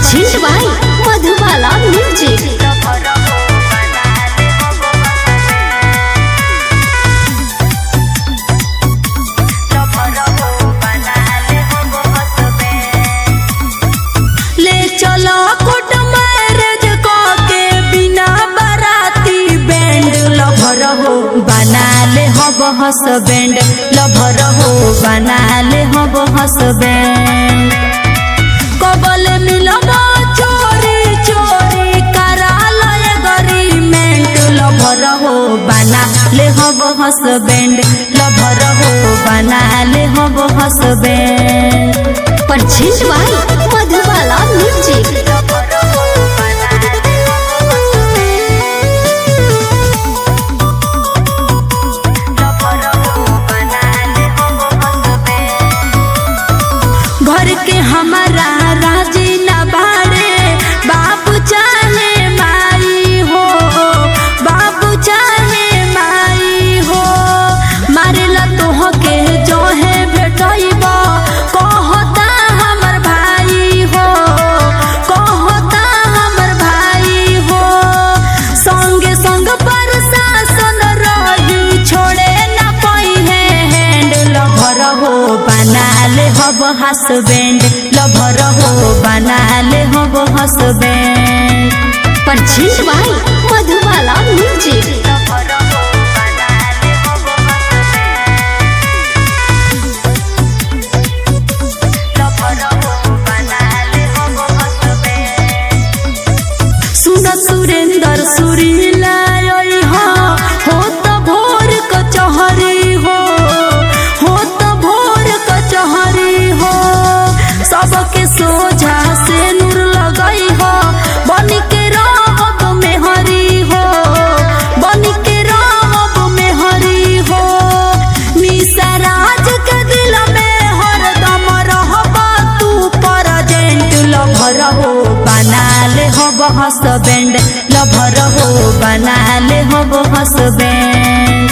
परछिंट भाई मधुबाला म्यूजिक। ले चलो कोट मैरिज के बिना बराती बैंड लभर हो बना ले हब हसबैंड, लभर हो बना ले हब हसबैंड। कबल मिलब चोरी चोरी करा लय अग्रीमेंट, लभर हो बना ले हब हसबैंड, लभर हो बना ले हब हसबैंड। परछिंट भाई मधुबाला म्यूजिक। घर के हमारा राजी न बाड़े, बाबू चाहे माई हो, बाबू चाहे माई हो। मारेला तोह के जो है भेटब कहता हमर भाई हो, कहता हमर भाई हो। संगे संग प्रशासन रही छोड़े न पाई है हैंड, लभर हो बना ले हब हसबैंड, लभर हो बना ले हब हसबैंड। परछिंट भाई मधुबाला म्यूजिक। सुरेंद्र सुरीला हो तो भोर कचहरी हो तो भोर कचहरी हो। सबके सोझा से नूर लगई हो, बन के रब में हरी हो, बन के रब में हरी हो। निशा राज के दिल में हरदम रहबा तू प्रेजेंट, लभर हो बना ले हब हसबैंड, लभर हो बना ले हब हसबैंड।